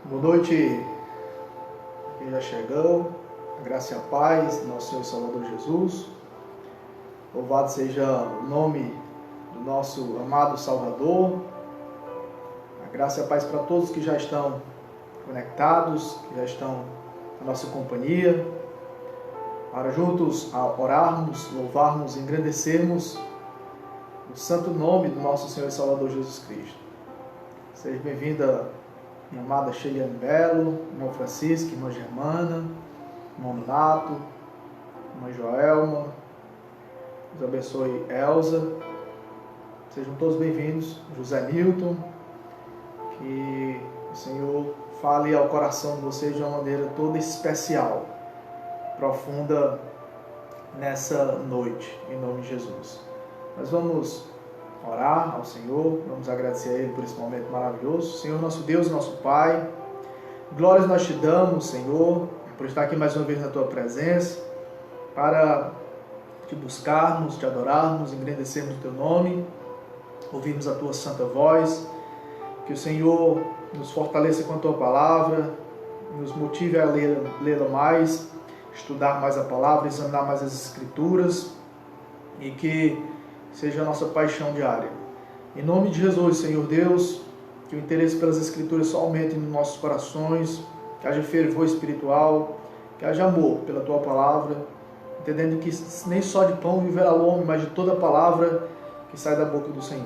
Boa noite, quem já chegou, a graça e a paz do nosso Senhor e Salvador Jesus. Louvado seja o nome do nosso amado Salvador. A graça e a paz para todos que já estão conectados, que já estão na nossa companhia, para juntos orarmos, louvarmos e engrandecermos o santo nome do nosso Senhor e Salvador Jesus Cristo. Seja bem-vinda, minha amada Cheyane Belo, irmão Francisco, irmã Germana, irmão Nato, irmã Joelma, Deus abençoe Elza, sejam todos bem-vindos, José Milton, que o Senhor fale ao coração de vocês de uma maneira toda especial, profunda nessa noite, em nome de Jesus. Nós vamos orar ao Senhor, vamos agradecer a Ele por esse momento maravilhoso. Senhor, nosso Deus, nosso Pai, glórias nós te damos, Senhor, por estar aqui mais uma vez na Tua presença, para te buscarmos, te adorarmos, engrandecermos o Teu nome, ouvirmos a Tua santa voz, que o Senhor nos fortaleça com a Tua palavra, nos motive a lê-la mais, estudar mais a palavra, examinar mais as Escrituras, e que seja a nossa paixão diária. Em nome de Jesus, Senhor Deus, que o interesse pelas Escrituras só aumente nos nossos corações, que haja fervor espiritual, que haja amor pela Tua palavra, entendendo que nem só de pão viverá o homem, mas de toda a palavra que sai da boca do Senhor.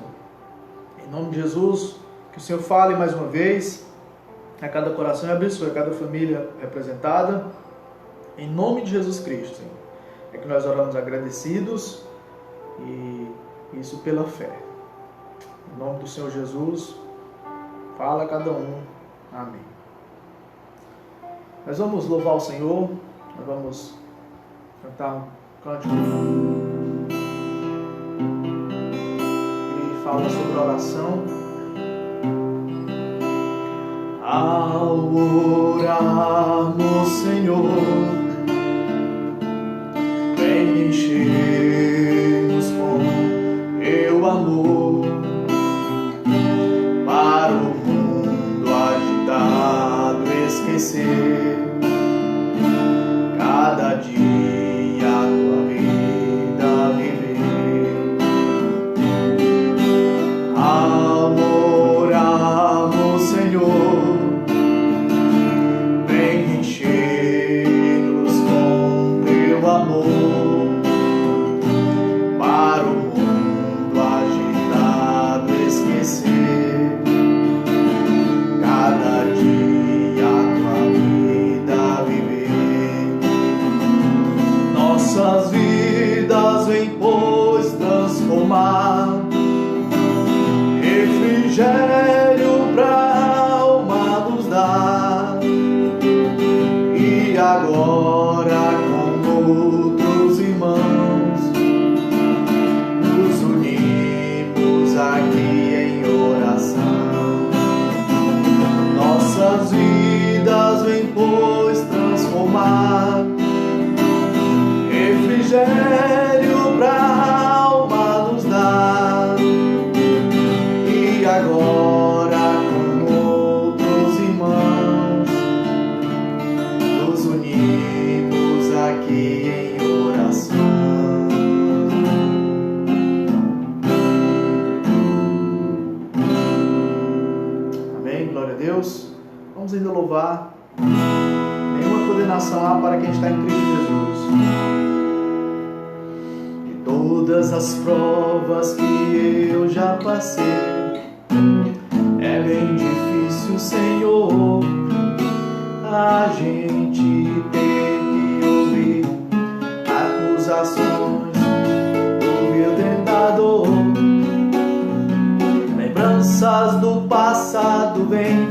Em nome de Jesus, que o Senhor fale mais uma vez a cada coração e abençoe a cada família representada. Em nome de Jesus Cristo, Senhor, é que nós oramos agradecidos, e isso pela fé. Em nome do Senhor Jesus, fala a cada um. Amém. Nós vamos louvar o Senhor, nós vamos cantar um cântico que fala sobre oração. Ao orarmos, Senhor, vem encher-nos com teu amor, para o mundo agitado esquecer cada dia a tua vida viver. Ao orarmos, Senhor, vem encher-nos com teu amor, para o mundo agitado esquecer cada dia a tua vida viver. Nossas vidas vem, pois, transformar, refrigério pra alma nos dar, e agora com outros irmãos nos unimos aqui em oração. Nossas vidas vem, pois, transformar, refrigério pra alma nos dar, e agora com outros irmãos nos unimos aqui em oração. Amém, glória a Deus. Vamos ainda louvar. Nenhuma condenação há para quem está em Cristo Jesus. De todas as provas que eu já passei, é bem difícil, Senhor, a gente ter que ouvir acusações do vil tentador. Lembranças do passado vêm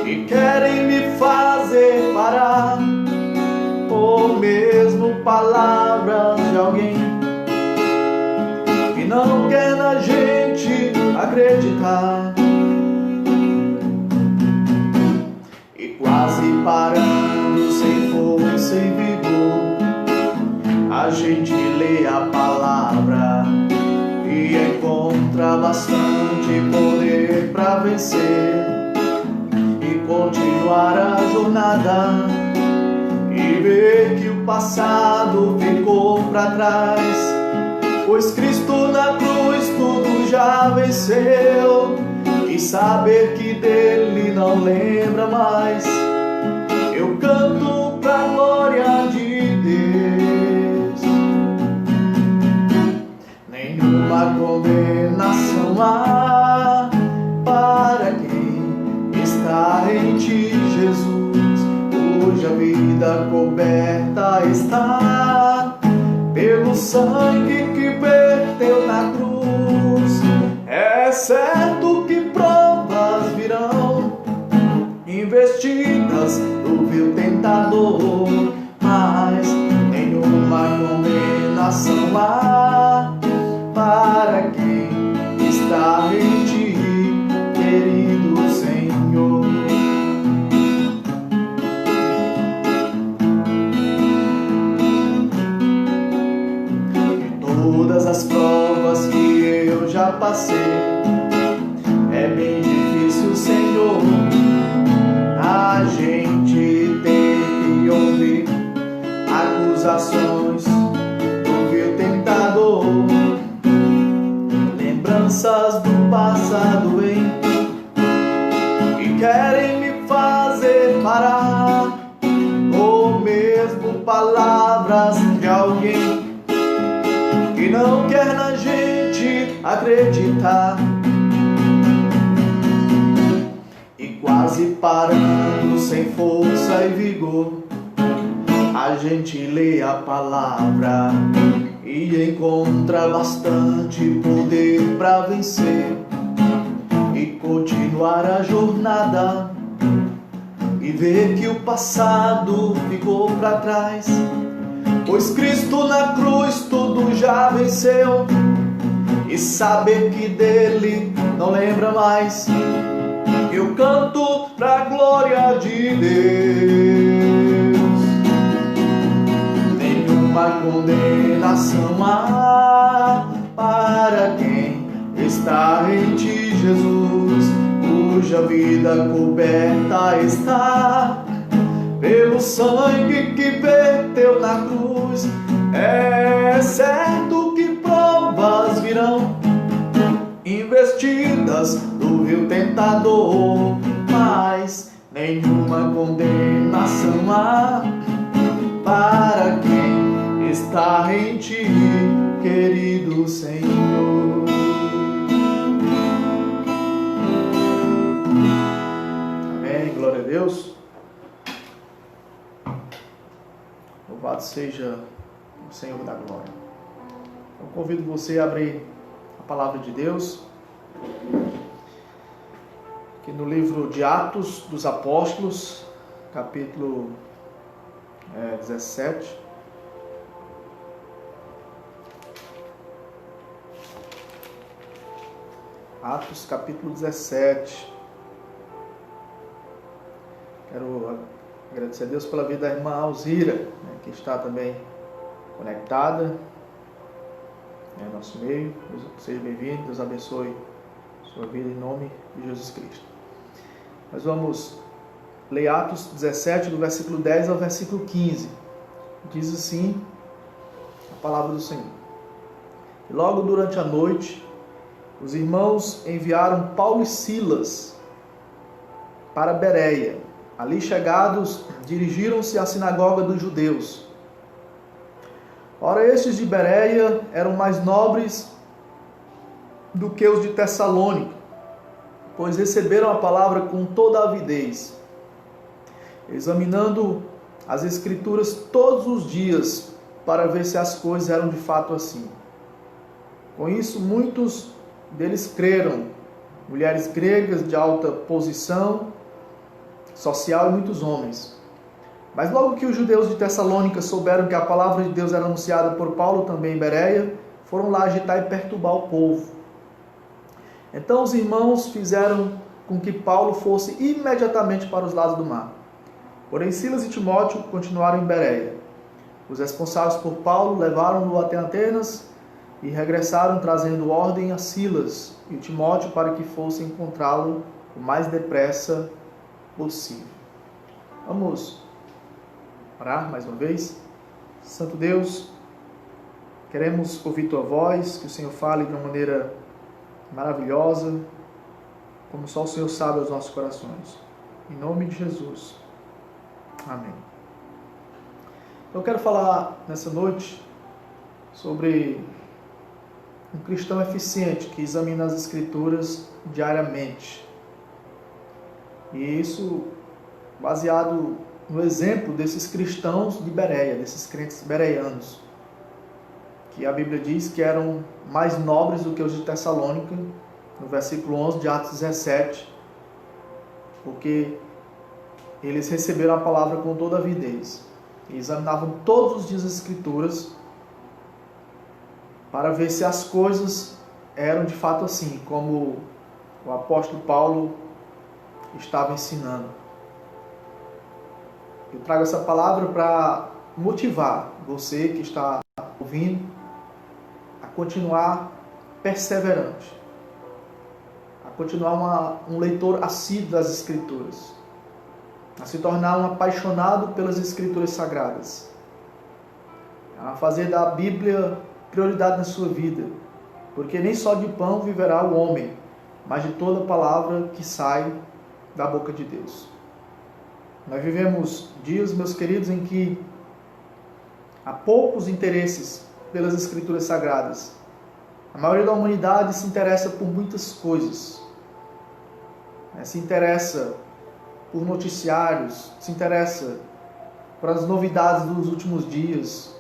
e querem me fazer parar, ou mesmo palavras de alguém que não quer na gente acreditar. E quase parando, sem força e vigor, a gente lê a palavra e encontra bastante poder para vencer. continuar a jornada e ver que o passado ficou para trás, pois Cristo na cruz tudo já venceu, e saber que dele não lembra mais. Eu canto pra glória de Deus. Nenhuma condenação há para quem está em ti, Jesus, cuja vida coberta está pelo sangue que verteu na cruz. É certo que provas virão, investidas do vil tentador, mas nenhuma condenação há para quem está em ti, querido Senhor. Todas as provas que eu já passei, é bem difícil, Senhor, a gente ter que ouvir acusações do vil tentador, lembranças do passado que querem me fazer parar, ou mesmo palavras de alguém que não quer na gente acreditar, e quase parando sem força e vigor, a gente lê a palavra e encontra bastante poder para vencer e continuar a jornada e ver que o passado ficou para trás, pois Cristo na cruz tudo já venceu, e saber que dele não lembra mais. Eu canto pra glória de Deus. Nenhuma condenação há para quem está em ti, Jesus, cuja vida coberta está pelo sangue que verteu na cruz. É certo que provas virão, investidas do vil tentador, mas nenhuma condenação há para quem está em ti, querido Senhor. Amém, glória a Deus. Louvado seja o Senhor da glória. Eu convido você a abrir a palavra de Deus aqui no livro de Atos dos Apóstolos, capítulo 17. Atos, capítulo 17. Quero agradecer a Deus pela vida da irmã Alzira, que está também conectada em nosso meio. Seja bem-vindo, Deus abençoe sua vida em nome de Jesus Cristo. Nós vamos ler Atos 17, do versículo 10 ao versículo 15. Diz assim a palavra do Senhor. E logo durante a noite, os irmãos enviaram Paulo e Silas para Bereia. Ali chegados, dirigiram-se à sinagoga dos judeus. Ora, estes de Bereia eram mais nobres do que os de Tessalônica, pois receberam a palavra com toda a avidez, examinando as Escrituras todos os dias, para ver se as coisas eram de fato assim. Com isso, muitos deles creram, mulheres gregas de alta posição social e muitos homens. Mas logo que os judeus de Tessalônica souberam que a palavra de Deus era anunciada por Paulo também em Bereia, foram lá agitar e perturbar o povo. Então os irmãos fizeram com que Paulo fosse imediatamente para os lados do mar. Porém Silas e Timóteo continuaram em Bereia. Os responsáveis por Paulo levaram-no até Atenas e regressaram trazendo ordem a Silas e Timóteo para que fossem encontrá-lo o mais depressa possível. Vamos orar mais uma vez. Santo Deus, queremos ouvir Tua voz, que o Senhor fale de uma maneira maravilhosa, como só o Senhor sabe aos nossos corações. Em nome de Jesus. Amém. Eu quero falar nessa noite sobre um cristão eficiente que examina as Escrituras diariamente. E isso baseado no exemplo desses cristãos de Bereia, desses crentes bereianos, que a Bíblia diz que eram mais nobres do que os de Tessalônica, no versículo 11 de Atos 17, porque eles receberam a palavra com toda a avidez e examinavam todos os dias as Escrituras para ver se as coisas eram de fato assim, como o apóstolo Paulo estava ensinando. Eu trago essa palavra para motivar você que está ouvindo a continuar perseverante, a continuar um leitor assíduo das Escrituras, a se tornar um apaixonado pelas Escrituras Sagradas, a fazer da Bíblia prioridade na sua vida, porque nem só de pão viverá o homem, mas de toda palavra que sai da boca de Deus. Nós vivemos dias, meus queridos, em que há poucos interesses pelas Escrituras Sagradas. A maioria da humanidade se interessa por muitas coisas. Se interessa por noticiários, se interessa por as novidades dos últimos dias,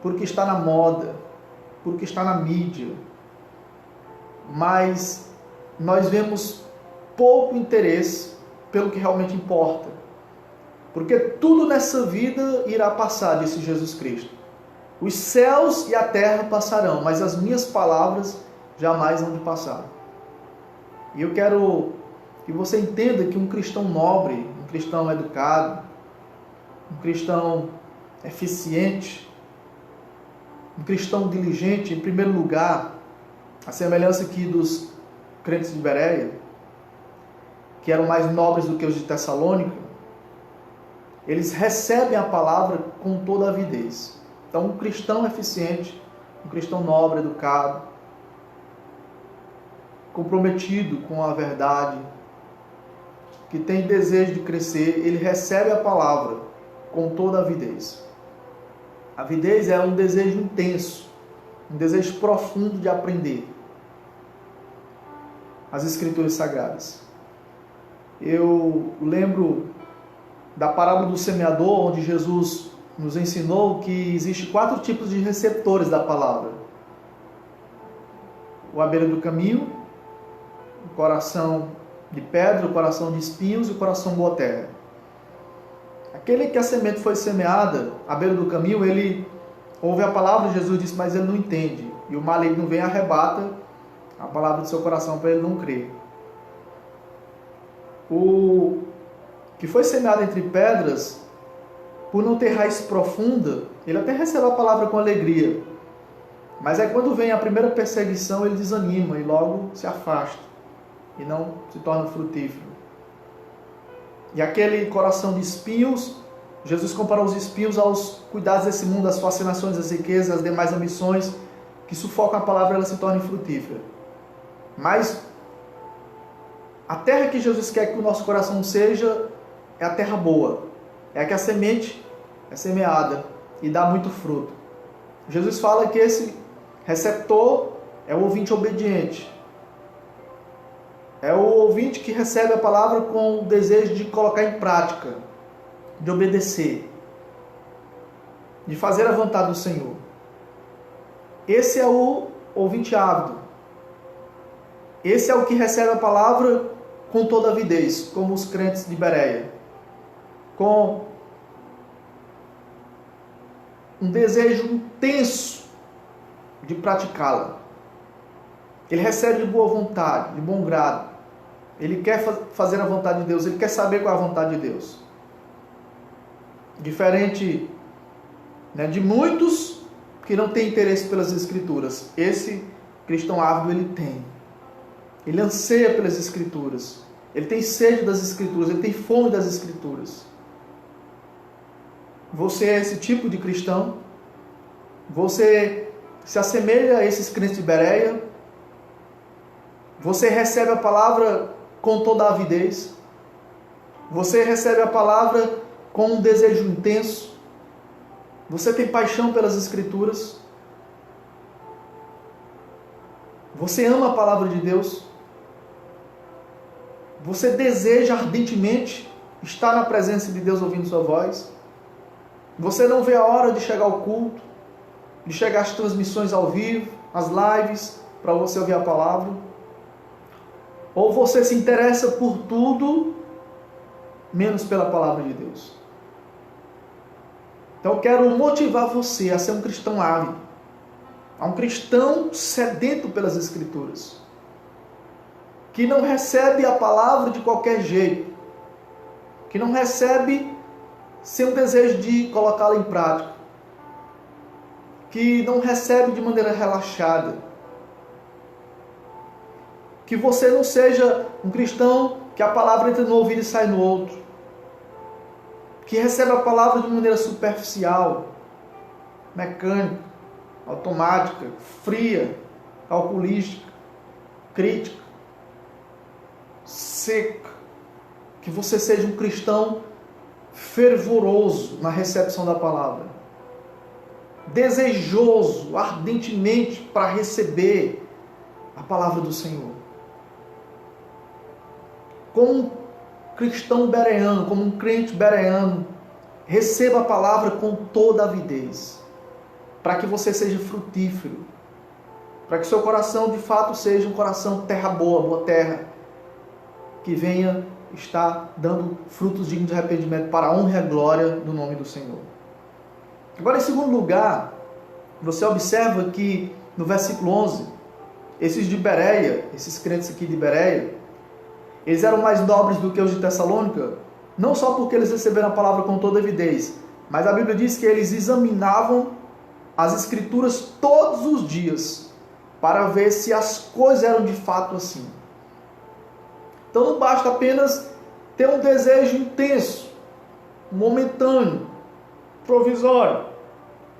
por o que está na moda, por o que está na mídia. Mas nós vemos pouco interesse pelo que realmente importa. Porque tudo nessa vida irá passar, disse Jesus Cristo. Os céus e a terra passarão, mas as minhas palavras jamais hão de passar. E eu quero que você entenda que um cristão nobre, um cristão educado, um cristão eficiente, um cristão diligente, em primeiro lugar, a semelhança aqui dos crentes de Bereia, que eram mais nobres do que os de Tessalônica, eles recebem a palavra com toda a avidez. Então, um cristão eficiente, um cristão nobre, educado, comprometido com a verdade, que tem desejo de crescer, ele recebe a palavra com toda a avidez. A avidez é um desejo intenso, um desejo profundo de aprender as Escrituras Sagradas. Eu lembro da parábola do semeador, onde Jesus nos ensinou que existe 4 tipos de receptores da palavra. O à beira do caminho, o coração de pedra, o coração de espinhos e o coração boa terra. Aquele que a semente foi semeada à beira do caminho, ele ouve a palavra, Jesus disse, mas ele não entende. E o maligno vem e arrebata a palavra do seu coração para ele não crer. O que foi semeado entre pedras, por não ter raiz profunda, ele até recebe a palavra com alegria. Mas aí quando vem a primeira perseguição, ele desanima e logo se afasta e não se torna frutífero. E aquele coração de espinhos, Jesus comparou os espinhos aos cuidados desse mundo, as fascinações, as riquezas, as demais ambições que sufocam a palavra, ela se torna frutífera. Mas a terra que Jesus quer que o nosso coração seja é a terra boa. É a que a semente é semeada e dá muito fruto. Jesus fala que esse receptor é o ouvinte obediente. É o ouvinte que recebe a palavra com o desejo de colocar em prática, de obedecer, de fazer a vontade do Senhor. Esse é o ouvinte ávido. Esse é o que recebe a palavra com toda a avidez, como os crentes de Bereia, com um desejo intenso de praticá-la. Ele recebe de boa vontade, de bom grado. Ele quer fazer a vontade de Deus, ele quer saber qual é a vontade de Deus. Diferente, de muitos que não têm interesse pelas Escrituras. Esse cristão ávido, ele tem. Ele anseia pelas Escrituras. Ele tem sede das Escrituras, ele tem fome das Escrituras. Você é esse tipo de cristão? Você se assemelha a esses crentes de Bereia? Você recebe a palavra com toda a avidez? Você recebe a palavra com um desejo intenso? Você tem paixão pelas Escrituras? Você ama a palavra de Deus? Você deseja ardentemente estar na presença de Deus ouvindo sua voz? Você não vê a hora de chegar ao culto, de chegar às transmissões ao vivo, às lives, para você ouvir a palavra? Ou você se interessa por tudo, menos pela palavra de Deus? Então eu quero motivar você a ser um cristão ávido, a um cristão sedento pelas Escrituras, que não recebe a palavra de qualquer jeito, que não recebe sem um desejo de colocá-la em prática, que não recebe de maneira relaxada, que você não seja um cristão que a palavra entra no ouvido e sai no outro, que recebe a palavra de maneira superficial, mecânica, automática, fria, calculística, crítica, seca. Que você seja um cristão fervoroso na recepção da palavra, desejoso ardentemente para receber a palavra do Senhor. Como um cristão bereano, como um crente bereano, receba a palavra com toda a avidez, para que você seja frutífero, para que seu coração de fato seja um coração terra boa, boa terra, que venha estar dando frutos dignos de arrependimento para a honra e a glória do nome do Senhor. Agora, em segundo lugar, você observa que no versículo 11, esses de Bereia, esses crentes aqui de Bereia, eles eram mais nobres do que os de Tessalônica, não só porque eles receberam a palavra com toda evidência, mas a Bíblia diz que eles examinavam as Escrituras todos os dias para ver se as coisas eram de fato assim. Então não basta apenas ter um desejo intenso, momentâneo, provisório,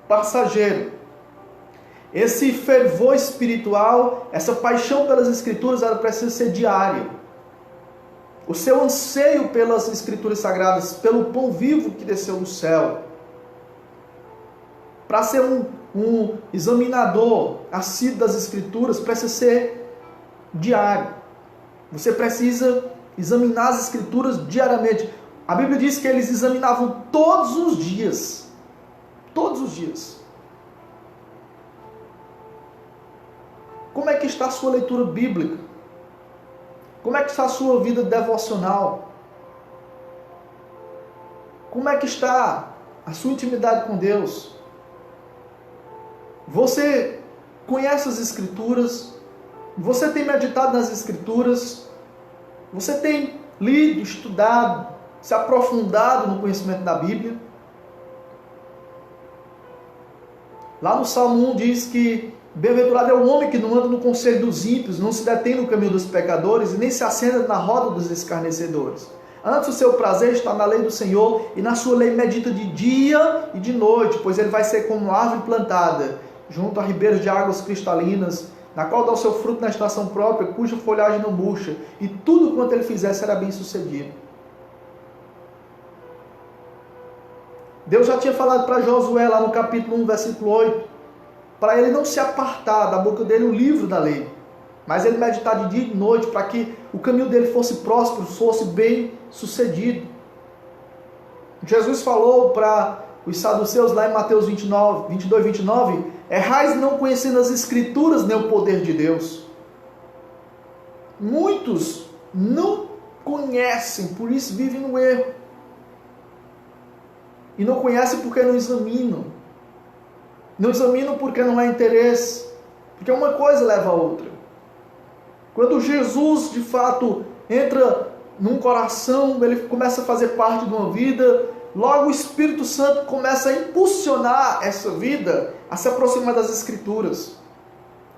passageiro. Esse fervor espiritual, essa paixão pelas Escrituras, ela precisa ser diária. O seu anseio pelas Escrituras Sagradas, pelo pão vivo que desceu do céu, para ser um examinador assíduo das Escrituras, precisa ser diário. Você precisa examinar as Escrituras diariamente. A Bíblia diz que eles examinavam todos os dias. Todos os dias. Como é que está a sua leitura bíblica? Como é que está a sua vida devocional? Como é que está a sua intimidade com Deus? Você conhece as Escrituras? Você tem meditado nas Escrituras? Você tem lido, estudado, se aprofundado no conhecimento da Bíblia? Lá no Salmo 1 diz que bem-aventurado é o homem que não anda no conselho dos ímpios, não se detém no caminho dos pecadores e nem se assenta na roda dos escarnecedores. Antes o seu prazer está na lei do Senhor e na sua lei medita de dia e de noite, pois ele vai ser como árvore plantada junto a ribeiros de águas cristalinas, na qual dá o seu fruto na estação própria, cuja folhagem não murcha, e tudo quanto ele fizer será bem sucedido. Deus já tinha falado para Josué lá no capítulo 1, versículo 8, para ele não se apartar da boca dele o livro da lei, mas ele meditar de dia e de noite, para que o caminho dele fosse próspero, fosse bem sucedido. Jesus falou para os saduceus lá em Mateus 22, 29, errais não conhecendo as Escrituras nem o poder de Deus. Muitos não conhecem, por isso vivem no erro. E não conhecem porque não examinam. Não examinam porque não há interesse. Porque uma coisa leva a outra. Quando Jesus, de fato, entra num coração, ele começa a fazer parte de uma vida, logo o Espírito Santo começa a impulsionar essa vida a se aproximar das Escrituras.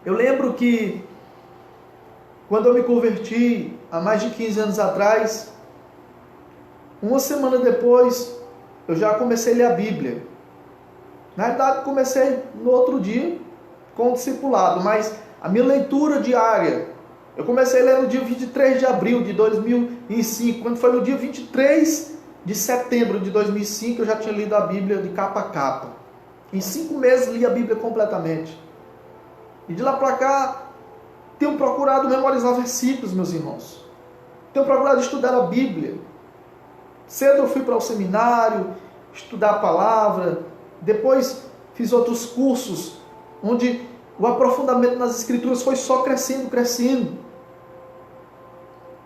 Eu lembro que quando eu me converti, há mais de 15 anos atrás, uma semana depois, eu já comecei a ler a Bíblia. Na verdade, comecei no outro dia, com o discipulado, mas a minha leitura diária, eu comecei a ler no dia 23 de abril de 2005, quando foi no dia 23 de setembro de 2005, eu já tinha lido a Bíblia de capa a capa. Em 5 meses, li a Bíblia completamente. E de lá para cá, tenho procurado memorizar versículos, meus irmãos. Tenho procurado estudar a Bíblia. Cedo eu fui para o seminário, estudar a palavra. Depois fiz outros cursos, onde o aprofundamento nas Escrituras foi só crescendo, crescendo.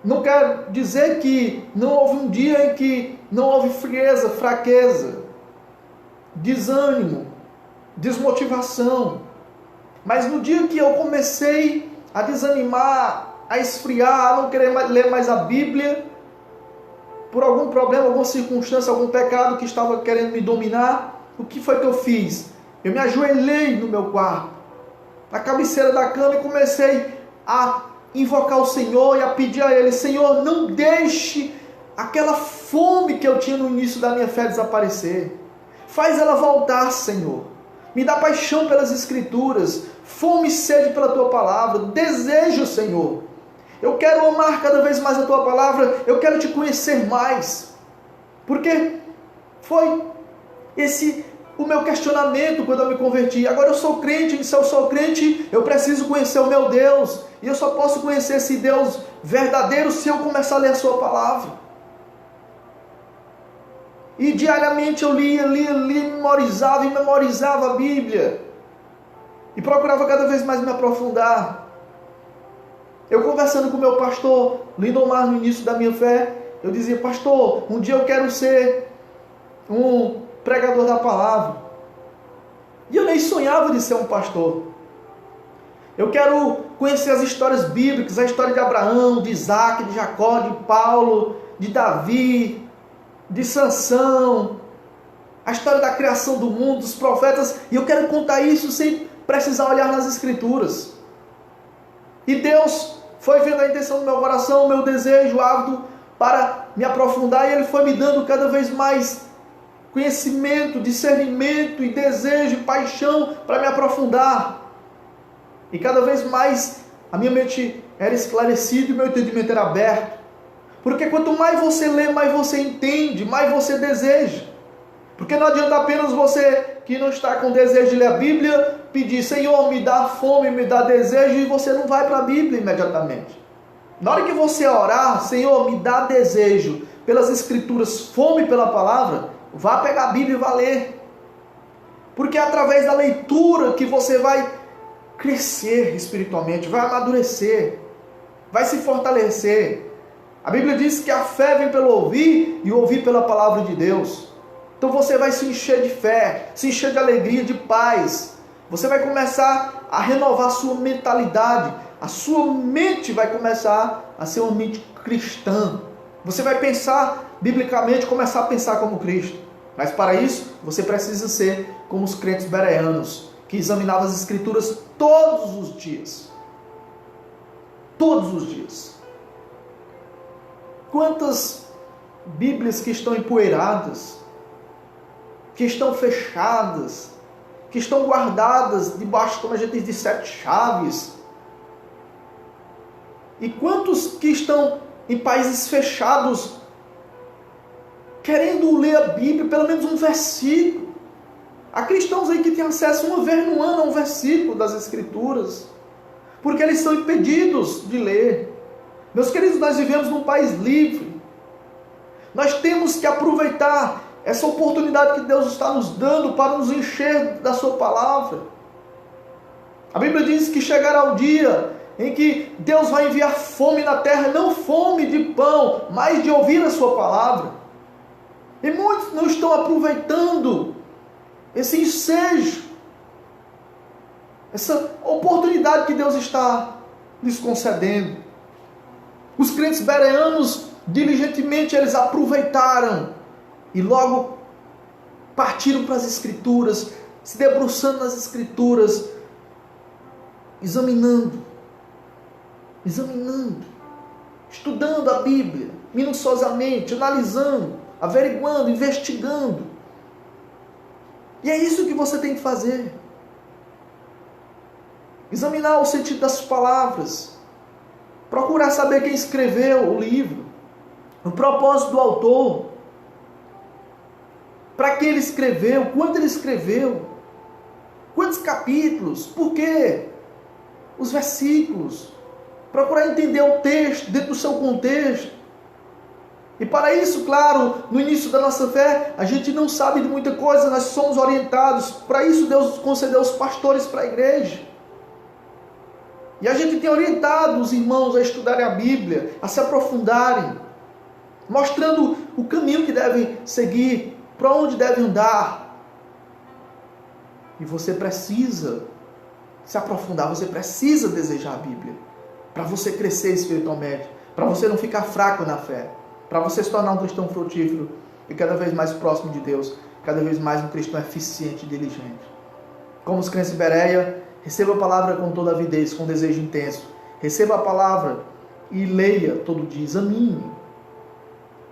Não quer dizer que não houve um dia em que não houve frieza, fraqueza, desânimo, desmotivação. Mas no dia que eu comecei a desanimar, a esfriar, a não querer ler mais a Bíblia, por algum problema, alguma circunstância, algum pecado que estava querendo me dominar, o que foi que eu fiz? Eu me ajoelhei no meu quarto, na cabeceira da cama, e comecei a invocar o Senhor e a pedir a Ele: Senhor, não deixe aquela fome que eu tinha no início da minha fé desaparecer. Faz ela voltar, Senhor. Me dá paixão pelas Escrituras, fome e sede pela Tua Palavra, desejo, Senhor. Eu quero amar cada vez mais a Tua Palavra, eu quero Te conhecer mais. Porque foi esse o meu questionamento quando eu me converti. Agora eu sou crente, e se eu sou crente, eu preciso conhecer o meu Deus. E eu só posso conhecer esse Deus verdadeiro se eu começar a ler a Sua Palavra. E diariamente eu lia, memorizava a Bíblia. E procurava cada vez mais me aprofundar. Eu conversando com o meu pastor Lindomar no início da minha fé, eu dizia: pastor, um dia eu quero ser um pregador da palavra. E eu nem sonhava de ser um pastor. Eu quero conhecer as histórias bíblicas, a história de Abraão, de Isaac, de Jacó, de Paulo, de Davi, de Sansão, a história da criação do mundo, dos profetas, e eu quero contar isso sem precisar olhar nas Escrituras. E Deus foi vendo a intenção do meu coração, o meu desejo ávido para me aprofundar, e Ele foi me dando cada vez mais conhecimento, discernimento e desejo e paixão para me aprofundar. E cada vez mais a minha mente era esclarecida e o meu entendimento era aberto. Porque quanto mais você lê, mais você entende, mais você deseja. Porque não adianta apenas você que não está com desejo de ler a Bíblia pedir: Senhor, me dá fome, me dá desejo, e você não vai para a Bíblia imediatamente. Na hora que você orar: Senhor, me dá desejo pelas Escrituras, fome pela palavra, vá pegar a Bíblia e vá ler. Porque é através da leitura que você vai crescer espiritualmente, vai amadurecer, vai se fortalecer. A Bíblia diz que a fé vem pelo ouvir e ouvir pela palavra de Deus. Então você vai se encher de fé, se encher de alegria, de paz. Você vai começar a renovar a sua mentalidade. A sua mente vai começar a ser uma mente cristã. Você vai pensar biblicamente, começar a pensar como Cristo. Mas para isso, você precisa ser como os crentes bereanos, que examinavam as Escrituras todos os dias. Todos os dias. Quantas Bíblias que estão empoeiradas, que estão fechadas, que estão guardadas debaixo, como a gente diz, de 7 chaves. E quantos que estão em países fechados, querendo ler a Bíblia, pelo menos um versículo. Há cristãos aí que têm acesso uma vez no ano a um versículo das Escrituras, porque eles são impedidos de ler. Meus queridos, nós vivemos num país livre. Nós temos que aproveitar essa oportunidade que Deus está nos dando para nos encher da sua palavra. A Bíblia diz que chegará o dia em que Deus vai enviar fome na terra, não fome de pão, mas de ouvir a sua palavra. E muitos não estão aproveitando esse ensejo, essa oportunidade que Deus está lhes concedendo. Os crentes bereanos, diligentemente, eles aproveitaram e logo partiram para as Escrituras, se debruçando nas Escrituras, examinando. examinando, estudando a Bíblia, minuciosamente, analisando, averiguando, investigando. E é isso que você tem que fazer. Examinar o sentido das palavras, procurar saber quem escreveu o livro, o propósito do autor, para que ele escreveu, quando ele escreveu, quantos capítulos, por quê, os versículos, procurar entender o texto dentro do seu contexto. E para isso, claro, no início da nossa fé, a gente não sabe de muita coisa, nós somos orientados. Para isso Deus concedeu os pastores para a igreja. E a gente tem orientado os irmãos a estudarem a Bíblia, a se aprofundarem, mostrando o caminho que devem seguir, para onde devem andar. E você precisa se aprofundar, você precisa desejar a Bíblia, para você crescer espiritualmente, para você não ficar fraco na fé, para você se tornar um cristão frutífero e cada vez mais próximo de Deus, cada vez mais um cristão eficiente e diligente. Como os crentes de Bereia, receba a palavra com toda avidez, com desejo intenso. Receba a palavra e leia todo dia, examine.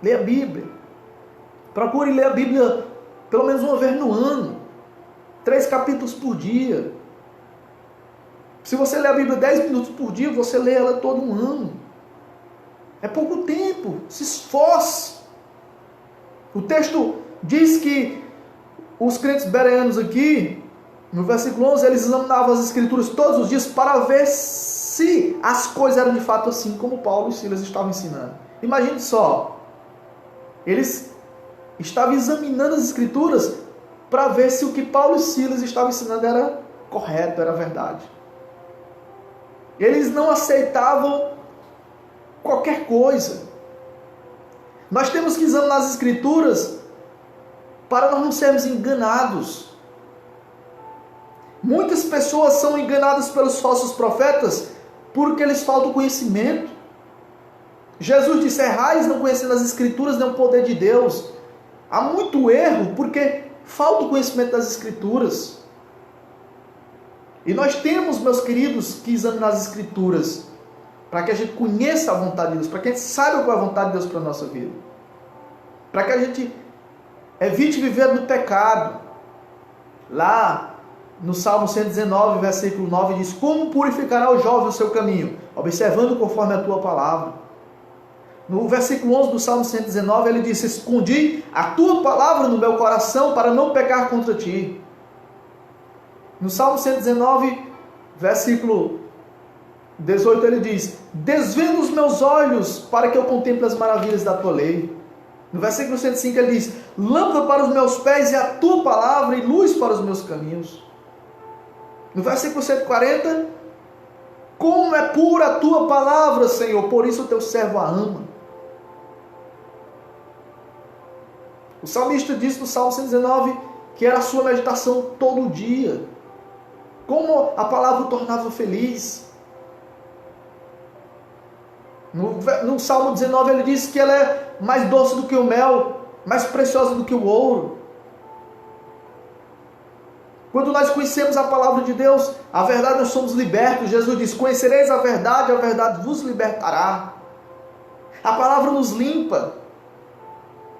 Leia a Bíblia. Procure ler a Bíblia pelo menos uma vez no ano. 3 capítulos por dia. Se você ler a Bíblia 10 minutos por dia, você lê ela todo um ano. É pouco tempo. Se esforce. O texto diz que os crentes bereanos aqui, no versículo 11, eles examinavam as escrituras todos os dias para ver se as coisas eram de fato assim como Paulo e Silas estavam ensinando. Imagine só. Eles estavam examinando as escrituras para ver se o que Paulo e Silas estavam ensinando era correto, era verdade. Eles não aceitavam qualquer coisa. Nós temos que examinar as escrituras para nós não sermos enganados. Muitas pessoas são enganadas pelos falsos profetas porque eles faltam conhecimento. Jesus disse: errais não conhecendo as escrituras nem o poder de Deus. Há muito erro porque falta o conhecimento das escrituras. E nós temos, meus queridos, que examinar as escrituras para que a gente conheça a vontade de Deus, para que a gente saiba qual é a vontade de Deus para a nossa vida. Para que a gente evite viver no pecado. Lá no Salmo 119, versículo 9, diz: como purificará o jovem o seu caminho? Observando conforme a tua palavra. No versículo 11 do Salmo 119, ele diz: escondi a tua palavra no meu coração para não pecar contra ti. No Salmo 119, versículo 18, ele diz: desvenda os meus olhos para que eu contemple as maravilhas da tua lei. No versículo 105 ele diz: lâmpada para os meus pés e a tua palavra e luz para os meus caminhos. No versículo 140, como é pura a tua palavra, Senhor, por isso o teu servo a ama. O salmista disse no Salmo 119 que era a sua meditação todo dia. Como a palavra o tornava feliz. No Salmo 19 ele diz que ela é mais doce do que o mel, mais preciosa do que o ouro. Quando nós conhecemos a palavra de Deus, a verdade, nós somos libertos. Jesus diz: conhecereis a verdade vos libertará. A palavra nos limpa.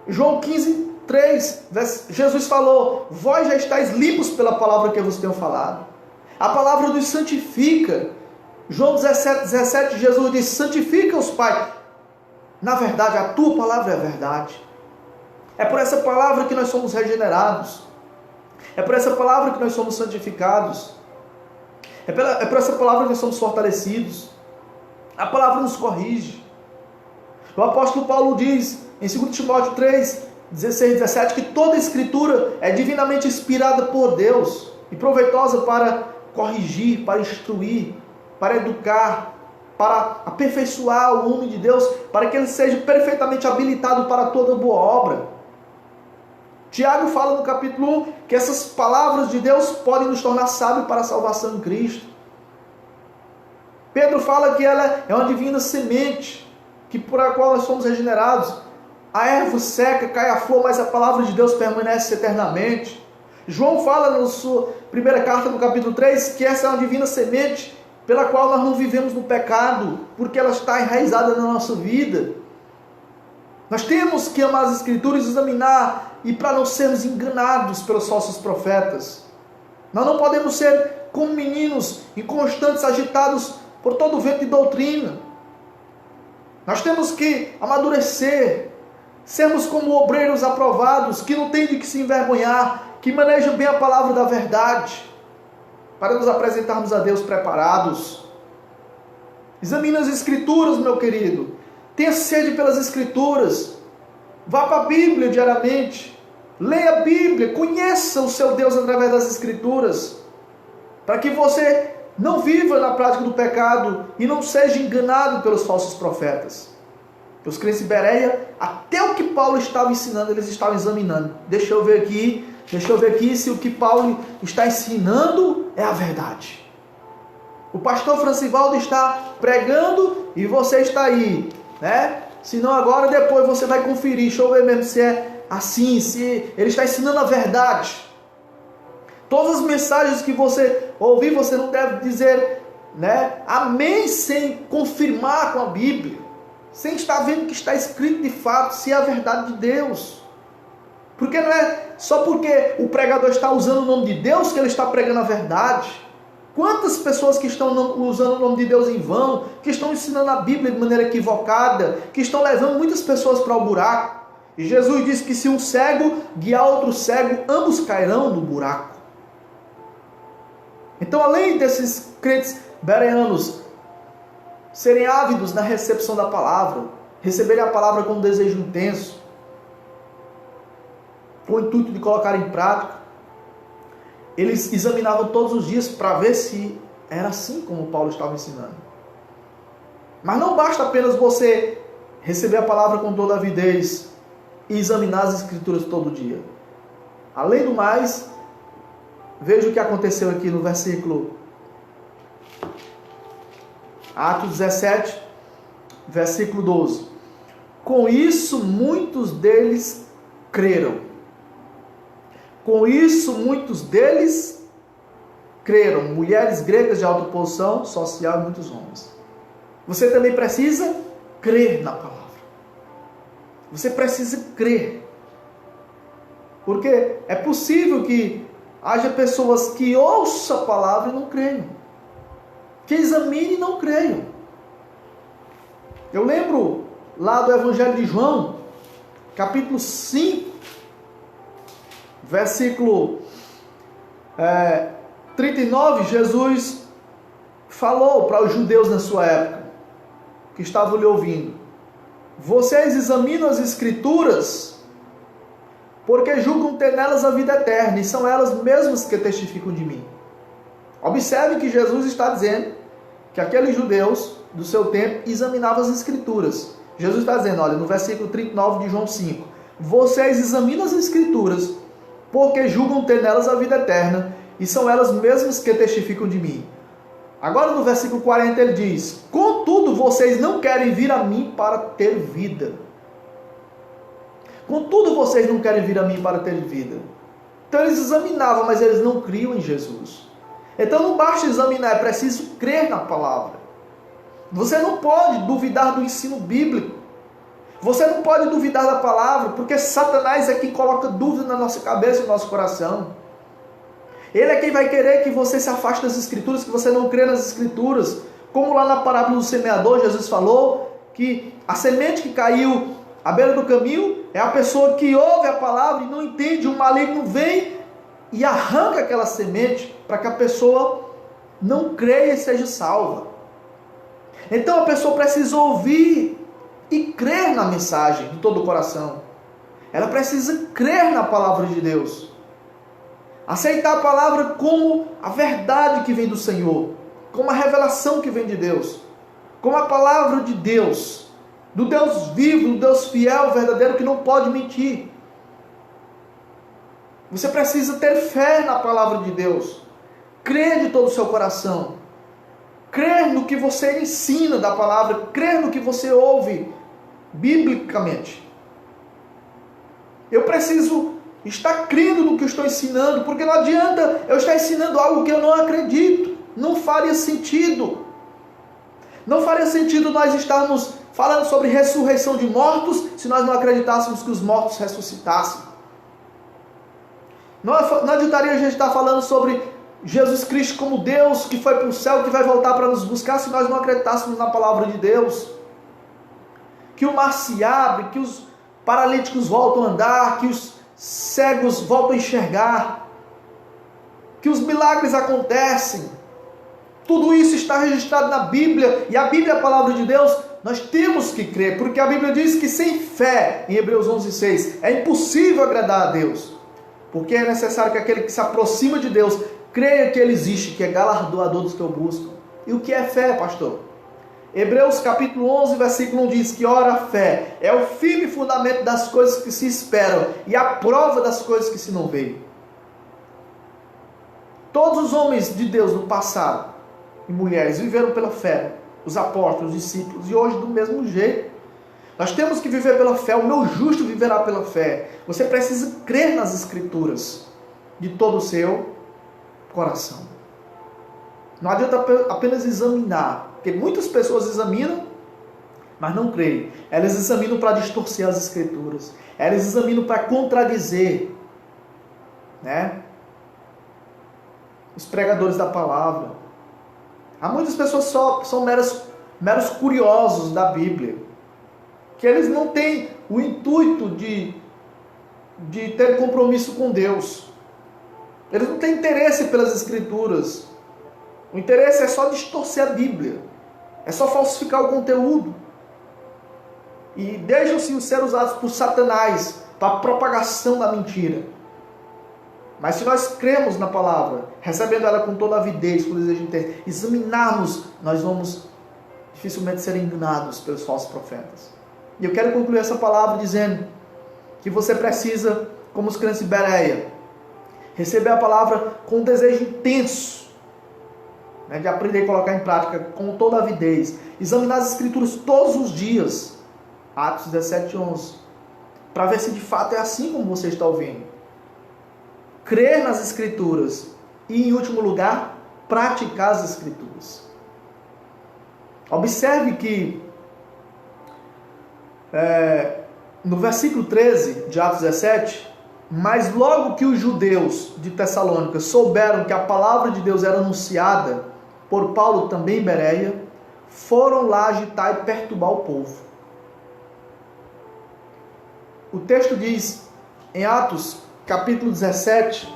João 15, 3, Jesus falou: vós já estáis limpos pela palavra que eu vos tenho falado. A palavra nos santifica. João 17, Jesus diz: santifica-os, Pai. Na verdade, a tua palavra é a verdade. É por essa palavra que nós somos regenerados. É por essa palavra que nós somos santificados. É por essa palavra que nós somos fortalecidos. A palavra nos corrige. O apóstolo Paulo diz em 2 Timóteo 3, 16 e 17 que toda a escritura é divinamente inspirada por Deus e proveitosa para corrigir, para instruir, para educar, para aperfeiçoar o homem de Deus, para que ele seja perfeitamente habilitado para toda boa obra. Tiago fala no capítulo 1 que essas palavras de Deus podem nos tornar sábios para a salvação em Cristo. Pedro fala que ela é uma divina semente, que por a qual nós somos regenerados. A erva seca, cai a flor, mas a palavra de Deus permanece eternamente. João fala na sua primeira carta, no capítulo 3, que essa é uma divina semente pela qual nós não vivemos no pecado, porque ela está enraizada na nossa vida. Nós temos que amar as Escrituras, examinar, e para não sermos enganados pelos falsos profetas. Nós não podemos ser como meninos inconstantes, agitados por todo o vento de doutrina. Nós temos que amadurecer, sermos como obreiros aprovados, que não tem de que se envergonhar, que manejam bem a palavra da verdade, para nos apresentarmos a Deus preparados. Examine as Escrituras, meu querido. Tenha sede pelas Escrituras. Vá para a Bíblia diariamente. Leia a Bíblia. Conheça o seu Deus através das Escrituras. Para que você não viva na prática do pecado e não seja enganado pelos falsos profetas. Os crentes de Bereia, até o que Paulo estava ensinando, eles estavam examinando. Deixa eu ver aqui se o que Paulo está ensinando é a verdade. O pastor Francivaldo está pregando e você está aí, né? Se não agora, depois você vai conferir. Deixa eu ver mesmo se é assim, se ele está ensinando a verdade. Todas as mensagens que você ouvir, você não deve dizer, né, amém, sem confirmar com a Bíblia, sem estar vendo o que está escrito de fato, se é a verdade de Deus. Porque não é só porque o pregador está usando o nome de Deus que ele está pregando a verdade. Quantas pessoas que estão usando o nome de Deus em vão, que estão ensinando a Bíblia de maneira equivocada, que estão levando muitas pessoas para o buraco. E Jesus disse que se um cego guiar outro cego, ambos cairão no buraco. Então, além desses crentes bereanos serem ávidos na recepção da palavra, receberem a palavra com um desejo intenso, com o intuito de colocar em prática, eles examinavam todos os dias para ver se era assim como Paulo estava ensinando. Mas não basta apenas você receber a palavra com toda a avidez e examinar as Escrituras todo dia. Além do mais, veja o que aconteceu aqui no versículo Atos 17, versículo 12. Com isso, muitos deles creram. Com isso, muitos deles creram. Mulheres gregas de alta posição social e muitos homens. Você também precisa crer na palavra. Você precisa crer. Porque é possível que haja pessoas que ouçam a palavra e não creiam. Que examinem e não creiam. Eu lembro lá do Evangelho de João, capítulo 5, versículo 39, Jesus falou para os judeus na sua época, que estavam lhe ouvindo: vocês examinam as Escrituras, porque julgam ter nelas a vida eterna, e são elas mesmas que testificam de mim. Observe que Jesus está dizendo que aqueles judeus do seu tempo examinavam as Escrituras. Jesus está dizendo, olha, no versículo 39 de João 5, vocês examinam as Escrituras, porque julgam ter nelas a vida eterna, e são elas mesmas que testificam de mim. Agora no versículo 40 ele diz: contudo vocês não querem vir a mim para ter vida. Contudo vocês não querem vir a mim para ter vida. Então eles examinavam, mas eles não criam em Jesus. Então não basta examinar, é preciso crer na palavra. Você não pode duvidar do ensino bíblico. Você não pode duvidar da palavra, porque Satanás é quem coloca dúvida na nossa cabeça e no nosso coração. Ele é quem vai querer que você se afaste das Escrituras, que você não crê nas Escrituras. Como lá na parábola do semeador, Jesus falou que a semente que caiu à beira do caminho é a pessoa que ouve a palavra e não entende. O maligno vem e arranca aquela semente para que a pessoa não creia e seja salva. Então a pessoa precisa ouvir e crer na mensagem de todo o coração. Ela precisa crer na palavra de Deus. Aceitar a palavra como a verdade que vem do Senhor, como a revelação que vem de Deus, como a palavra de Deus, do Deus vivo, do Deus fiel, verdadeiro, que não pode mentir. Você precisa ter fé na palavra de Deus, crer de todo o seu coração, crer no que você ensina da palavra, crer no que você ouve biblicamente. Eu preciso estar crendo no que eu estou ensinando, porque não adianta eu estar ensinando algo que eu não acredito. Não faria sentido. Não faria sentido nós estarmos falando sobre ressurreição de mortos se nós não acreditássemos que os mortos ressuscitassem. Não adiantaria a gente estar falando sobre Jesus Cristo como Deus que foi para o céu, que vai voltar para nos buscar, se nós não acreditássemos na palavra de Deus. Que o mar se abre, que os paralíticos voltam a andar, que os cegos voltam a enxergar, que os milagres acontecem. Tudo isso está registrado na Bíblia, e a Bíblia é a palavra de Deus. Nós temos que crer, porque a Bíblia diz que sem fé, em Hebreus 11:6, é impossível agradar a Deus, porque é necessário que aquele que se aproxima de Deus creia que Ele existe, que é galardoador dos que o buscam. E o que é fé, pastor? Hebreus capítulo 11, versículo 1 diz que, ora, a fé é o firme fundamento das coisas que se esperam e a prova das coisas que se não veem. Todos os homens de Deus no passado e mulheres viveram pela fé, os apóstolos, os discípulos, e hoje do mesmo jeito. Nós temos que viver pela fé, o meu justo viverá pela fé. Você precisa crer nas Escrituras de todo o seu coração. Não adianta apenas examinar, porque muitas pessoas examinam, mas não creem. Elas examinam para distorcer as Escrituras, elas examinam para contradizer, né? Os pregadores da palavra. Há muitas pessoas que são meros curiosos da Bíblia, que eles não têm o intuito de ter compromisso com Deus. Eles não têm interesse pelas Escrituras. O interesse é só distorcer a Bíblia, é só falsificar o conteúdo. E deixam-se ser usados por Satanás para a propagação da mentira. Mas se nós cremos na palavra, recebendo ela com toda a avidez, com o desejo interno, examinarmos, nós vamos dificilmente ser enganados pelos falsos profetas. E eu quero concluir essa palavra dizendo que você precisa, como os crentes de Bereia, receber a palavra com um desejo intenso, né, de aprender e colocar em prática com toda a avidez. Examinar as Escrituras todos os dias, Atos 17:11, para ver se de fato é assim como você está ouvindo. Crer nas Escrituras e, em último lugar, praticar as Escrituras. Observe que no versículo 13 de Atos 17, mas logo que os judeus de Tessalônica souberam que a palavra de Deus era anunciada por Paulo também em Bereia, foram lá agitar e perturbar o povo. O texto diz em Atos capítulo 17,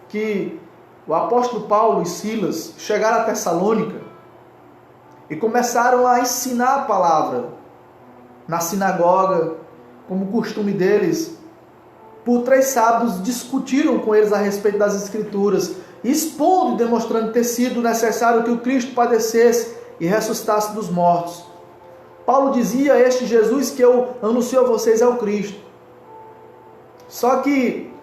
que o apóstolo Paulo e Silas chegaram a Tessalônica e começaram a ensinar a palavra na sinagoga, como costume deles. Por 3 sábados discutiram com eles a respeito das Escrituras, expondo e demonstrando ter sido necessário que o Cristo padecesse e ressuscitasse dos mortos. Paulo dizia: este Jesus que eu anuncio a vocês é o Cristo. Só que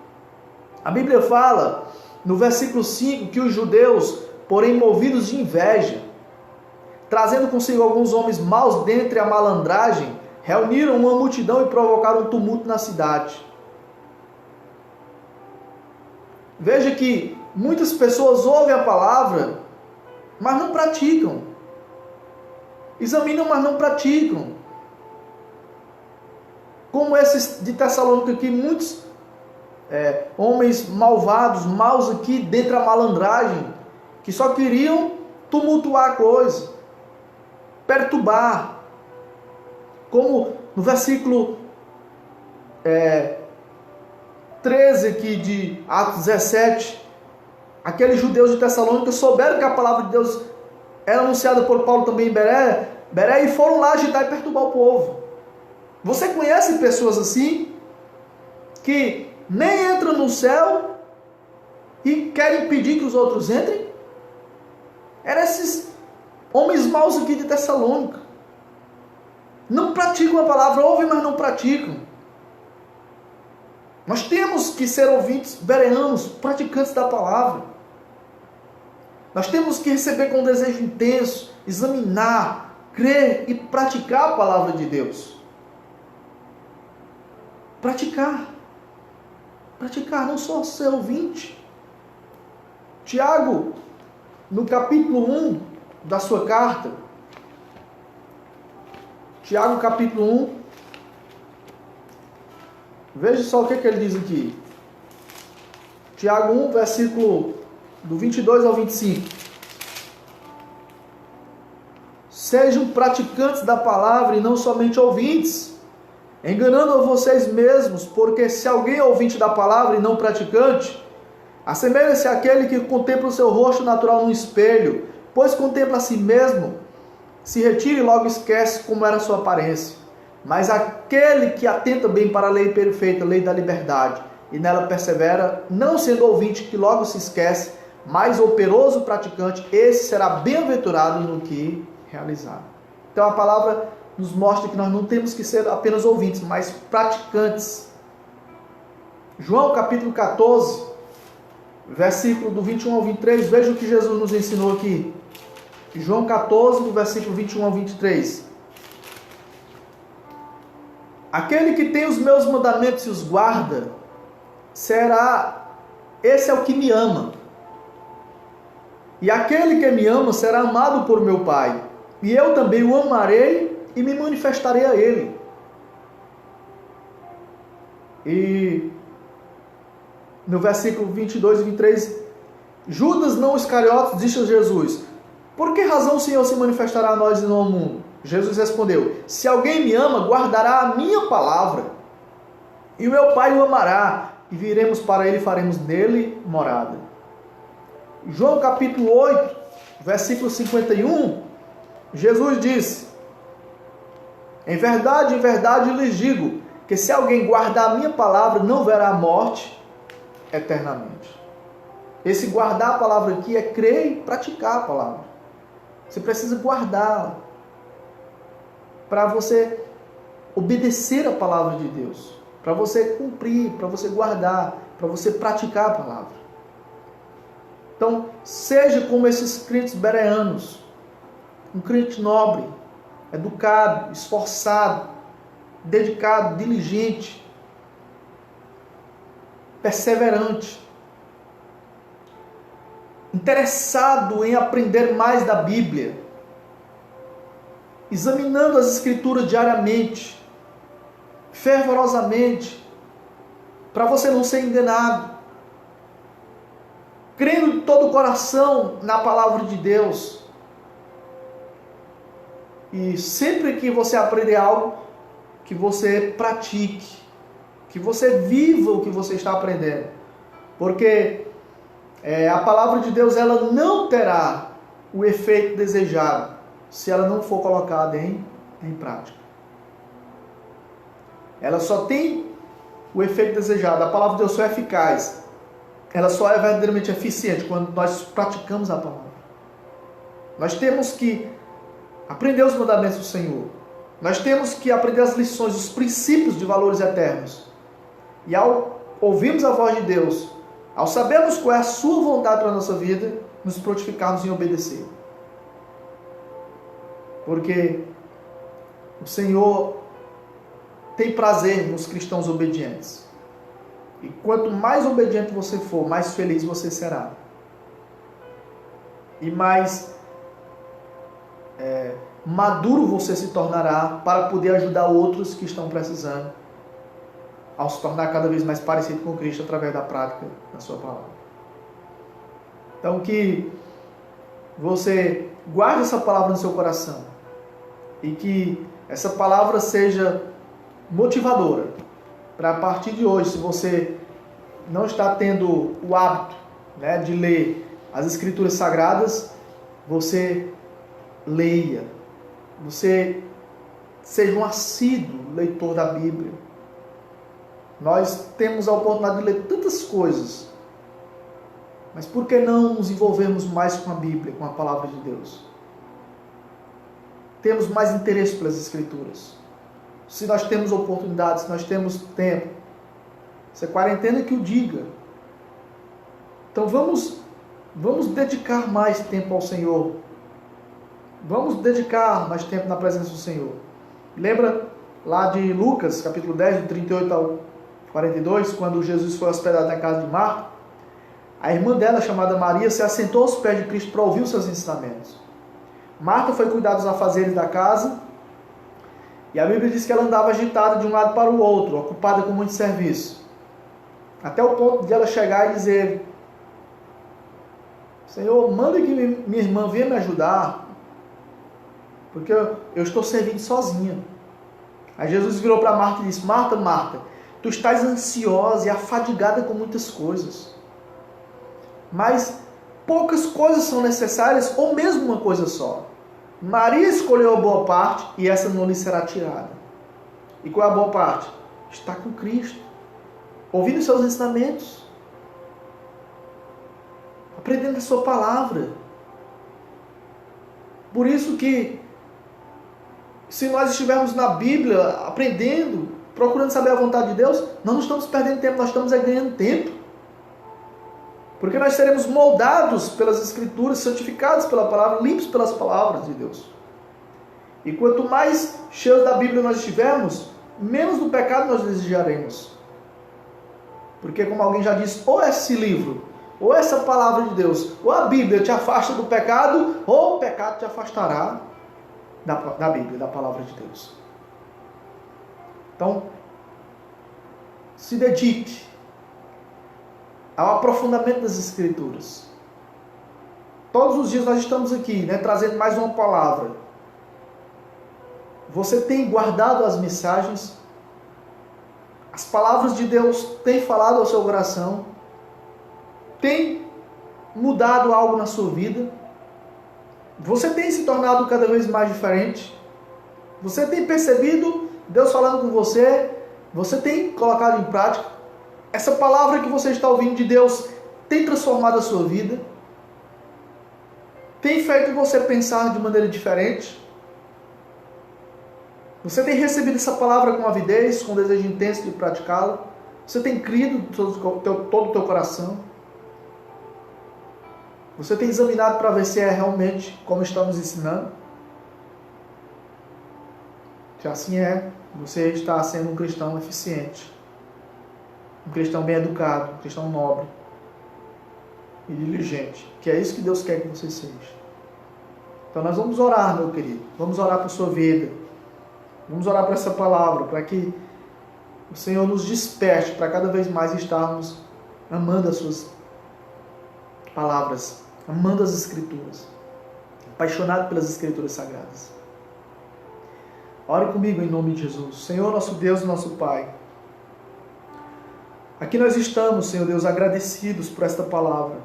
a Bíblia fala, no versículo 5, que os judeus, porém movidos de inveja, trazendo consigo alguns homens maus dentre a malandragem, reuniram uma multidão e provocaram um tumulto na cidade. Veja que muitas pessoas ouvem a palavra, mas não praticam. Examinam, mas não praticam. Como esses de Tessalônica aqui, muitos homens malvados, maus aqui, dentro da malandragem, que só queriam tumultuar a coisa, perturbar. Como no versículo 13 aqui de Atos 17, aqueles judeus de Tessalônica souberam que a palavra de Deus era anunciada por Paulo também em Bereia e foram lá agitar e perturbar o povo. Você conhece pessoas assim, que nem entram no céu e querem impedir que os outros entrem? Eram esses homens maus aqui de Tessalônica. Não praticam a palavra, ouvem, mas não praticam. Nós temos que ser ouvintes bereanos, praticantes da palavra. Nós temos que receber com um desejo intenso, examinar, crer e praticar a palavra de Deus. Praticar, não só ser ouvinte. Tiago, no capítulo 1 da sua carta, Tiago capítulo 1, veja só o que ele diz aqui. Tiago 1, versículo do 22 ao 25. Sejam praticantes da palavra e não somente ouvintes, enganando a vocês mesmos, porque se alguém é ouvinte da palavra e não praticante, assemelha-se àquele que contempla o seu rosto natural no espelho, pois contempla a si mesmo, se retira e logo esquece como era a sua aparência. Mas aquele que atenta bem para a lei perfeita, a lei da liberdade, e nela persevera, não sendo ouvinte que logo se esquece, mas operoso praticante, esse será bem-aventurado no que realizar. Então a palavra nos mostra que nós não temos que ser apenas ouvintes, mas praticantes. João capítulo 14, versículo do 21 ao 23, veja o que Jesus nos ensinou aqui. João 14, do versículo 21 ao 23. Aquele que tem os meus mandamentos e os guarda, esse é o que me ama. E aquele que me ama será amado por meu Pai. E eu também o amarei e me manifestarei a ele. E no versículo 22 e 23, Judas, não Iscariotes, disse a Jesus: por que razão o Senhor se manifestará a nós e não ao mundo? Jesus respondeu: se alguém me ama, guardará a minha palavra, e o meu Pai o amará, e viremos para ele e faremos nele morada. João capítulo 8, versículo 51, Jesus disse: em verdade lhes digo, que se alguém guardar a minha palavra, não verá a morte eternamente. Esse guardar a palavra aqui é crer e praticar a palavra. Você precisa guardá-la para você obedecer a palavra de Deus, para você cumprir, para você guardar, para você praticar a palavra. Então, seja como esses crentes bereanos, um crente nobre, educado, esforçado, dedicado, diligente, perseverante, interessado em aprender mais da Bíblia, examinando as Escrituras diariamente, fervorosamente, para você não ser enganado, crendo de todo o coração na palavra de Deus. E sempre que você aprender algo, que você pratique, que você viva o que você está aprendendo. Porque a palavra de Deus, ela não terá o efeito desejado se ela não for colocada em prática. Ela só tem o efeito desejado. A palavra de Deus só é eficaz. Ela só é verdadeiramente eficiente quando nós praticamos a palavra. Nós temos que aprender os mandamentos do Senhor. Nós temos que aprender as lições, os princípios de valores eternos. E ao ouvirmos a voz de Deus, ao sabermos qual é a sua vontade para a nossa vida, nos prontificarmos em obedecer. Porque o Senhor tem prazer nos cristãos obedientes. E quanto mais obediente você for, mais feliz você será. E mais maduro você se tornará para poder ajudar outros que estão precisando, ao se tornar cada vez mais parecido com Cristo através da prática da sua palavra. Então que você guarde essa palavra no seu coração e que essa palavra seja motivadora para, a partir de hoje, se você não está tendo o hábito, de ler as Escrituras Sagradas, você leia, você seja um assíduo leitor da Bíblia. Nós temos a oportunidade de ler tantas coisas, mas por que não nos envolvermos mais com a Bíblia, com a palavra de Deus? Temos mais interesse pelas Escrituras. Se nós temos oportunidade, se nós temos tempo, essa quarentena que o diga. Então vamos dedicar mais tempo ao Senhor. Vamos dedicar mais tempo na presença do Senhor. Lembra lá de Lucas, capítulo 10, do 38 ao 42, quando Jesus foi hospedado na casa de Marta? A irmã dela, chamada Maria, se assentou aos pés de Cristo para ouvir os seus ensinamentos. Marta foi cuidar dos afazeres da casa, e a Bíblia diz que ela andava agitada de um lado para o outro, ocupada com muito serviço. Até o ponto de ela chegar e dizer: Senhor, manda que minha irmã venha me ajudar, porque eu estou servindo sozinha. Aí Jesus virou para Marta e disse: Marta, Marta, tu estás ansiosa e afadigada com muitas coisas, mas poucas coisas são necessárias, ou mesmo uma coisa só. Maria escolheu a boa parte e essa não lhe será tirada. E qual é a boa parte? Está com Cristo, ouvindo os seus ensinamentos, aprendendo a sua palavra. Por isso que, se nós estivermos na Bíblia, aprendendo, procurando saber a vontade de Deus, nós não estamos perdendo tempo, nós estamos ganhando tempo. Porque nós seremos moldados pelas Escrituras, santificados pela palavra, limpos pelas palavras de Deus. E quanto mais cheios da Bíblia nós estivermos, menos do pecado nós desejaremos. Porque, como alguém já disse, ou esse livro, ou essa palavra de Deus, ou a Bíblia te afasta do pecado, ou o pecado te afastará da Bíblia, da palavra de Deus. Então, se dedique ao aprofundamento das Escrituras. Todos os dias nós estamos aqui, trazendo mais uma palavra. Você tem guardado as mensagens? As palavras de Deus têm falado ao seu coração? Tem mudado algo na sua vida? Você tem se tornado cada vez mais diferente? Você tem percebido Deus falando com você? Você tem colocado em prática? Essa palavra que você está ouvindo de Deus tem transformado a sua vida? Tem feito você pensar de maneira diferente? Você tem recebido essa palavra com avidez, com desejo intenso de praticá-la? Você tem crido de todo o teu coração? Você tem examinado para ver se é realmente como estamos ensinando? Se assim é, você está sendo um cristão eficiente, um cristão bem educado, um cristão nobre e diligente, que é isso que Deus quer que você seja. Então nós vamos orar, meu querido, vamos orar por sua vida, vamos orar por essa palavra, para que o Senhor nos desperte para cada vez mais estarmos amando as suas palavras, amando as Escrituras, apaixonado pelas Escrituras Sagradas. Ore comigo em nome de Jesus. Senhor, nosso Deus e nosso Pai, aqui nós estamos, Senhor Deus, agradecidos por esta palavra.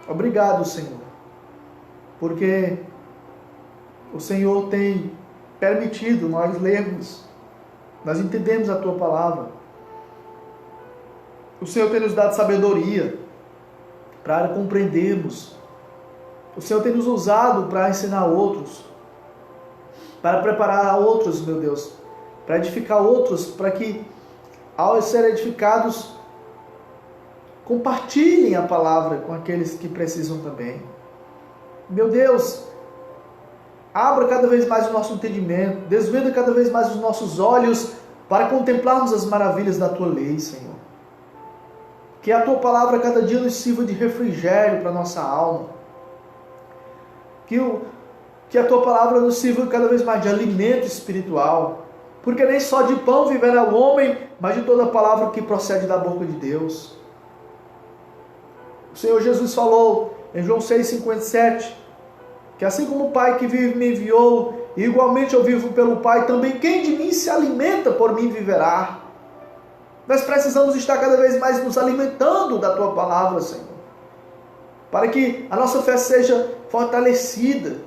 Obrigado, Senhor, porque o Senhor tem permitido nós lermos, nós entendemos a Tua palavra. O Senhor tem nos dado sabedoria para compreendermos. O Senhor tem nos usado para ensinar outros, para preparar outros, meu Deus, para edificar outros, para que, ao serem edificados, compartilhem a palavra com aqueles que precisam também. Meu Deus, abra cada vez mais o nosso entendimento, desvenda cada vez mais os nossos olhos para contemplarmos as maravilhas da Tua lei, Senhor. Que a Tua palavra cada dia nos sirva de refrigério para a nossa alma. Que a Tua palavra nos sirva cada vez mais de alimento espiritual. Porque nem só de pão viverá o homem, mas de toda palavra que procede da boca de Deus. O Senhor Jesus falou em João 6,57, que assim como o Pai que vive me enviou, e igualmente eu vivo pelo Pai, também quem de mim se alimenta por mim viverá. Nós precisamos estar cada vez mais nos alimentando da Tua palavra, Senhor, para que a nossa fé seja fortalecida,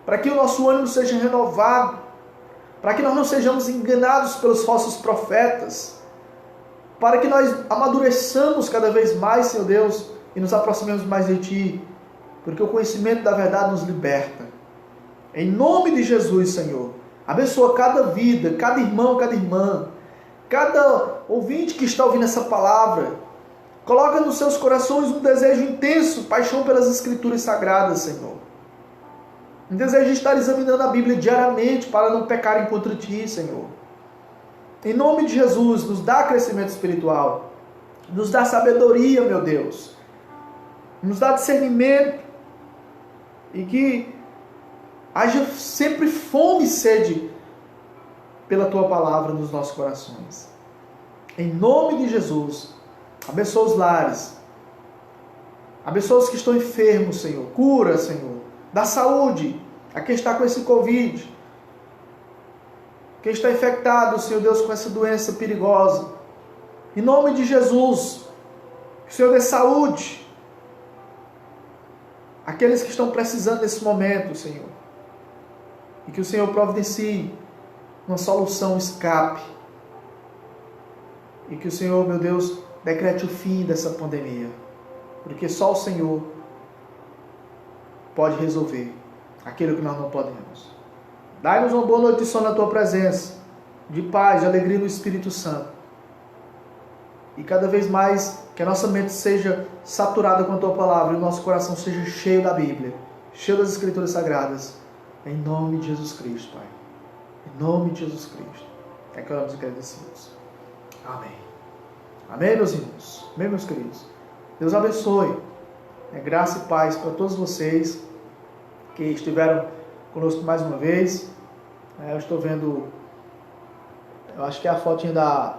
para que o nosso ânimo seja renovado, para que nós não sejamos enganados pelos falsos profetas, para que nós amadureçamos cada vez mais, Senhor Deus, e nos aproximemos mais de Ti, porque o conhecimento da verdade nos liberta. Em nome de Jesus, Senhor, abençoa cada vida, cada irmão, cada irmã, cada ouvinte que está ouvindo essa palavra. Coloca nos seus corações um desejo intenso, paixão pelas Escrituras Sagradas, Senhor. Um desejo de estar examinando a Bíblia diariamente para não pecarem contra Ti, Senhor. Em nome de Jesus, nos dá crescimento espiritual, nos dá sabedoria, meu Deus, nos dá discernimento e que haja sempre fome e sede pela Tua palavra nos nossos corações. Em nome de Jesus, abençoa os lares, abençoa os que estão enfermos, Senhor, cura, Senhor, dá saúde a quem está com esse Covid, quem está infectado, Senhor Deus, com essa doença perigosa. Em nome de Jesus, que o Senhor dê saúde àqueles que estão precisando nesse momento, Senhor. E que o Senhor providencie uma solução, escape. E que o Senhor, meu Deus, decrete o fim dessa pandemia. Porque só o Senhor pode resolver aquilo que nós não podemos. Dai-nos uma boa noite de sono na Tua presença, de paz, de alegria no Espírito Santo. E cada vez mais que a nossa mente seja saturada com a Tua palavra e o nosso coração seja cheio da Bíblia, cheio das Escrituras Sagradas. Em nome de Jesus Cristo, Pai. Em nome de Jesus Cristo. É que oramos agradecidos. Amém. Amém, meus irmãos. Amém, meus queridos. Deus abençoe. Graça e paz para todos vocês que estiveram conosco mais uma vez. Eu estou vendo, eu acho que é a fotinha da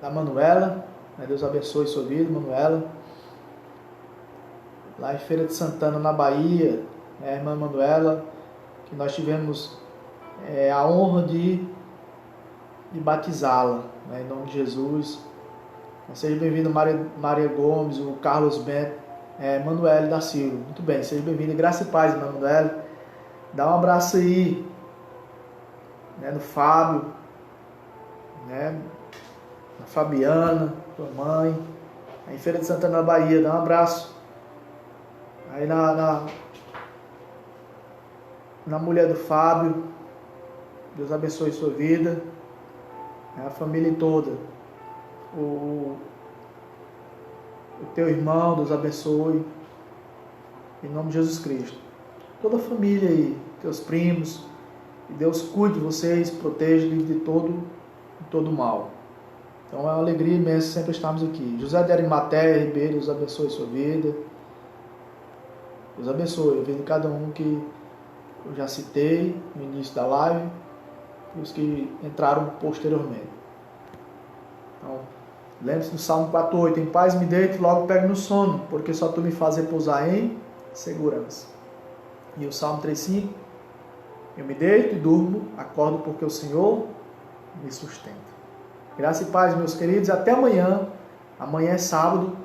Manuela. Deus abençoe sua vida, Manuela. Lá em Feira de Santana, na Bahia, a irmã Manuela, que nós tivemos a honra de batizá-la, em nome de Jesus. Seja bem-vindo, Maria Gomes, o Carlos Bento, Manuela da Silva. Muito bem, seja bem-vindo. Graça e paz, Manuela. Dá um abraço aí, no Fábio, na Fabiana, tua mãe, aí em Feira de Santana, na Bahia. Dá um abraço. Aí na mulher do Fábio. Deus abençoe sua vida. A família toda. O teu irmão, Deus abençoe. Em nome de Jesus Cristo. Toda a família aí, teus primos. Que Deus cuide de vocês, proteja-lhes de todo mal. Então é uma alegria imensa sempre estarmos aqui. José de Arimateia Ribeiro, Deus abençoe sua vida. Deus abençoe a vida de cada um que eu já citei no início da live e os que entraram posteriormente. Então, lembre-se do Salmo 4:8. Em paz me deito, logo pego no sono, porque só tu me fazes repousar em segurança. E o Salmo 3:5. Eu me deito e durmo, acordo porque o Senhor me sustenta. Graça e paz, meus queridos, e até amanhã. Amanhã é sábado.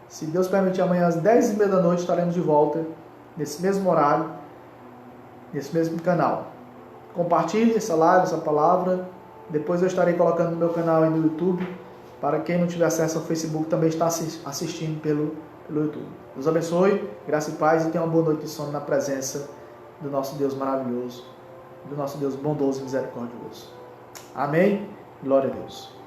Se Deus permitir, amanhã às 10h30 da noite estaremos de volta, nesse mesmo horário, nesse mesmo canal. Compartilhe essa live, essa palavra. Depois eu estarei colocando no meu canal aí no YouTube. Para quem não tiver acesso ao Facebook, também está assistindo pelo YouTube. Deus abençoe, graça e paz, e tenha uma boa noite de sono na presença do nosso Deus maravilhoso, do nosso Deus bondoso e misericordioso. Amém? Glória a Deus.